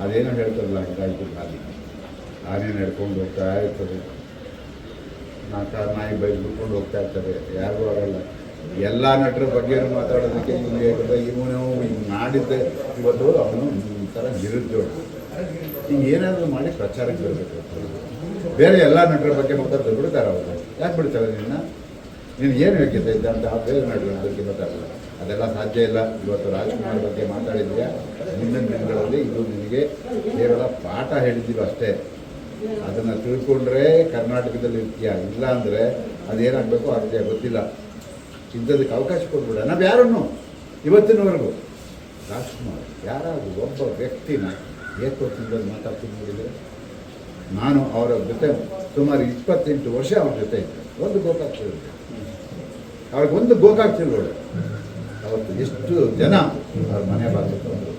ಅದೇನೋ ಹೇಳ್ತಾರಲ್ಲ ಹಂಗಾಯ್ತು ಖಾಲಿ ಆನೇನು ನಡ್ಕೊಂಡು ಹೋಗ್ತಾ ಇರ್ತದೆ, ನಾಯಿ ಬೈದು ಬಿಟ್ಕೊಂಡು ಹೋಗ್ತಾ ಇರ್ತಾರೆ, ಯಾರಿಗೂ ಆಗಲ್ಲ. ಎಲ್ಲ ನಟರ ಬಗ್ಗೆನೂ ಮಾತಾಡೋದಕ್ಕೆ ಇವನು ಈಗ ಮಾಡಿದ್ದೆ ಇವತ್ತು ಅವನು ಒಂಥರ ನಿರುದ್ಯೋಗ. ಈಗ ಏನಾದರೂ ಮಾಡಿ ಪ್ರಚಾರಕ್ಕೆ ಬರಬೇಕು. ಬೇರೆ ಎಲ್ಲ ನಟರ ಬಗ್ಗೆ ಮಾತಾಡ್ತಾರೆ, ಬಿಡ್ತಾರೆ ಅವರು. ಯಾಕೆ ಬಿಡ್ತಾರೆ ನೀನು ಏನು ಯೋಗ್ಯತೆ ಇದ್ದ ಅಂತ ಬೇರೆ ನಟರು ಅದಕ್ಕೆ ಮಾತಾಡಲ್ಲ. ಅದೆಲ್ಲ ಸಾಧ್ಯ ಇಲ್ಲ. ಇವತ್ತು ರಾಜ್ಕುಮಾರ್ ಬಗ್ಗೆ ಮಾತಾಡಿದ್ಯಾ, ಮುಂದಿನ ದಿನಗಳಲ್ಲಿ ಇದು ನಿನಗೆ ಕೇವಲ ಪಾಠ ಹೇಳಿದ್ದೀವಿ ಅಷ್ಟೇ. ಅದನ್ನು ತಿಳ್ಕೊಂಡ್ರೆ ಕರ್ನಾಟಕದಲ್ಲಿ ಇರ್ತೀಯ, ಇಲ್ಲ ಅಂದರೆ ಅದೇನಾಗಬೇಕು ಆಗ್ತೀಯ ಗೊತ್ತಿಲ್ಲ. ಇಂಥದಕ್ಕೆ ಅವಕಾಶ ಕೊಟ್ಬಿಡ. ನಾವು ಯಾರನ್ನು ಇವತ್ತಿನವರೆಗೂ ರಾಜ್ಕುಮಾರ್ ಯಾರಾದರೂ ಒಬ್ಬ ವ್ಯಕ್ತಿನ ಏಕವಚನದಲ್ಲಿ ಮಾತಾಡ್ತೀನಿ ನೋಡಿದರೆ, ನಾನು ಅವರ ಜೊತೆ ಸುಮಾರು 28 ವರ್ಷ ಅವ್ರ ಜೊತೆ ಇದ್ದೆ. ಒಂದು ಗೋಕಾಕ್ ತಿಳ್ಕೊಳ್ಳಿ, ಅವ್ರಿಗೊಂದು ಗೋಕಾಕ್ ತಿಳ್ಕೊಳ್ಳಿ. ಅವತ್ತು ಎಷ್ಟು ಜನ ಅವ್ರ ಮನೆ ಬಾಗಿಲು ಬಂದರು.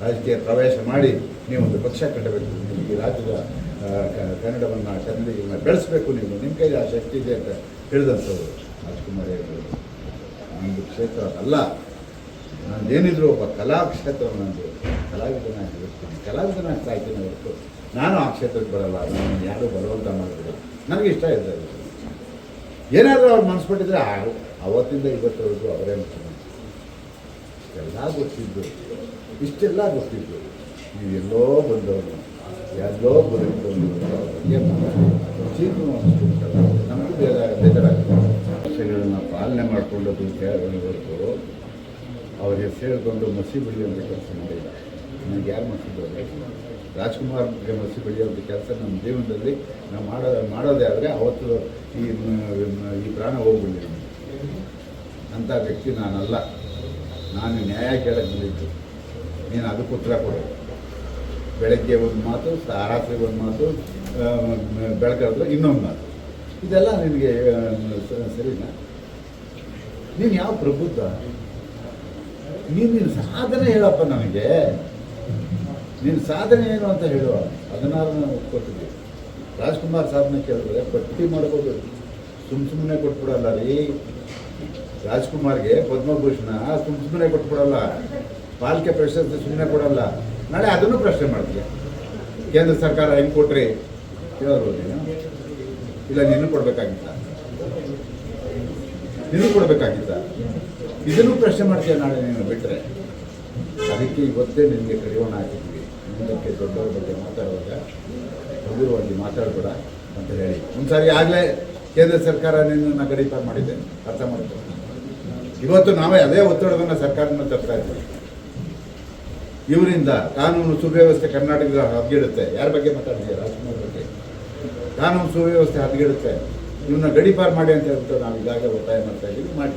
ರಾಜಕೀಯ ಪ್ರವೇಶ ಮಾಡಿ ನೀವೊಂದು ಪಕ್ಷ ಕಟ್ಟಬೇಕು, ಈ ರಾಜ್ಯದ ಕನ್ನಡವನ್ನು ಕನ್ನಡಿಗರನ್ನ ಬೆಳೆಸಬೇಕು, ನೀವು ನಿಮ್ಮ ಕೈಲಿ ಆ ಶಕ್ತಿ ಇದೆ ಅಂತ ಹೇಳಿದಂಥವ್ರು ರಾಜ್ಕುಮಾರ್ ಹೇಳಿದ್ರು. ನಮ್ಮದು ಕ್ಷೇತ್ರ ಅಲ್ಲ, ನಾನೇನಿದ್ರು ಒಬ್ಬ ಕಲಾಕ್ಷೇತ್ರ, ನಂದು ಕಲಾವಿದನಾಗಿ ಇರ್ತೀನಿ, ಕಲಾವಿದನಾಗಿ ಸಾಯ್ತೀನಿ ಹೊರತು ನಾನು ಆ ಕ್ಷೇತ್ರಕ್ಕೆ ಬರಲ್ಲ. ನಾನು ಯಾರೂ ಬಲವಂತ ಮಾಡಿದ್ರು, ನನಗೆ ಇಷ್ಟ ಇದೆ. ಏನಾದರೂ ಅವ್ರು ಮನಸ್ಪಟ್ಟಿದ್ರೆ ಅವತ್ತಿಂದ ಇವತ್ತವರೆಗೂ ಅವರೇ ಮುಖ್ಯಮಂತ್ರಿ. ಇಷ್ಟೆಲ್ಲ ಗೊತ್ತಿದ್ದು ನೀವೆಲ್ಲೋ ಬಂದವರು, ಎಲ್ಲೋ ಬದುಕಿದವರು ನಮಗೂ ಬೇಜಾರಾಗ್ತದೆ. ಭಾಷೆಗಳನ್ನ ಪಾಲನೆ ಮಾಡಿಕೊಂಡದ್ದು ಹೊರತು ಅವ್ರಿಗೆ ಸೇರಿಕೊಂಡು ಮಸಿ ಬೆಳೆಯುವಂಥ ಕೆಲಸ ಮಾಡಿಲ್ಲ. ನನಗೆ ಯಾರು ಮಸಿ ರಾಜ್ಕುಮಾರ್ಗೆ ಮಸಿ ಬೆಳೆಯುವಂಥ ಕೆಲಸ ನಮ್ಮ ಜೀವನದಲ್ಲಿ ನಾವು ಮಾಡೋದೇ ಆದರೆ ಅವತ್ತು ಈ ಪ್ರಾಣ ಹೋಗ್ಬಿಡಿ. ಅಂಥ ವ್ಯಕ್ತಿ ನಾನಲ್ಲ. ನಾನು ನ್ಯಾಯ ಕೇಳಕ್ಕೆ ಬಂದಿದ್ದು, ನೀನು ಅದಕ್ಕೆ ಉತ್ತರ ಕೊಡು. ಬೆಳಗ್ಗೆ ಒಂದು ಮಾತು, ರಾತ್ರಿ ಒಂದು ಮಾತು, ಬೆಳಕಾದ್ರೆ ಇನ್ನೊಂದು ಮಾತು. ಇದೆಲ್ಲ ನಿನಗೆ ಸರಿನಾ? ನೀನು ಯಾವ ಪ್ರಬುದ್ಧ? ನೀನು ಸಾಧನೆ ಹೇಳಪ್ಪ ನನಗೆ. ನೀನು ಸಾಧನೆ ಏನು ಅಂತ ಹೇಳುವ, ಅದನ್ನಾರು ನಾನು ಒಪ್ಕೊತಿದ್ದೆ. ರಾಜ್ಕುಮಾರ್ ಸಾಧನೆ ಕೇಳಿದ್ರೆ ಪಟ್ಟಿ ಮಾಡ್ಬೋದು, ಸುಮ್ಮನೆ ಕೊಟ್ಬಿಡಲ್ಲ ರೀ. ರಾಜ್ಕುಮಾರ್ಗೆ ಪದ್ಮಭೂಷಣ ಸುಮ್ಮನೆ ಕೊಟ್ಬಿಡಲ್ಲ, ಪಾಲಿಕೆ ಪ್ರಶಸ್ತಿ ಸುಮ್ಮನೆ ಕೊಡಲ್ಲ. ನಾಳೆ ಅದನ್ನು ಪ್ರಶ್ನೆ ಮಾಡ್ತೀಯ. ಕೇಂದ್ರ ಸರ್ಕಾರ ಹೆಂಗೆ ಕೊಟ್ರಿ ಕೇಳೋದು ನೀನು? ಇಲ್ಲ ನೀನು ಕೊಡಬೇಕಾಗಿತ್ತ, ಇದನ್ನು ಪ್ರಶ್ನೆ ಮಾಡ್ತೀಯ ನಾಳೆ ನೀನು ಬಿಟ್ಟರೆ. ಅದಕ್ಕೆ ಇವತ್ತೇ ನಿನಗೆ ಕಡಿವಾಣ ಹಾಕಿದ್ವಿ. ಮುಂದಕ್ಕೆ ದೊಡ್ಡವ್ರ ಬಗ್ಗೆ ಮಾತಾಡುವಾಗ ಹಗುರವಾಗಿ ಮಾತಾಡಬೇಡ ಅಂತ ಹೇಳಿ ಒಂದ್ಸಾರಿ ಆಗಲೇ ಕೇಂದ್ರ ಸರ್ಕಾರ ನಿನ್ನನ್ನು ಗಡೀಪಾರು ಮಾಡಿದೆ, ಅರ್ಥ ಮಾಡ್ಕೊಂಡು. ಇವತ್ತು ನಾವೇ ಅದೇ ಒತ್ತಡವನ್ನು ಸರ್ಕಾರದಿಂದ ತರ್ತಾ ಇದ್ದೀವಿ. ಇವರಿಂದ ಕಾನೂನು ಸುವ್ಯವಸ್ಥೆ ಕರ್ನಾಟಕದ ಹದಗೆಡುತ್ತೆ. ಯಾರ ಬಗ್ಗೆ ಮಾತಾಡ್ತೀವಿ? ರಾಜ್ಕುಮಾರ್ ಬಗ್ಗೆ. ಕಾನೂನು ಸುವ್ಯವಸ್ಥೆ ಹದಗೆಡುತ್ತೆ, ಇವನ್ನ ಗಡೀಪಾರು ಮಾಡಿ ಅಂತ ಹೇಳ್ಬಿಟ್ಟು ನಾವು ಈಗಾಗಲೇ ಒತ್ತಾಯ ಮಾಡ್ತಾ ಇದ್ದೀವಿ. ಮಾಡಿ.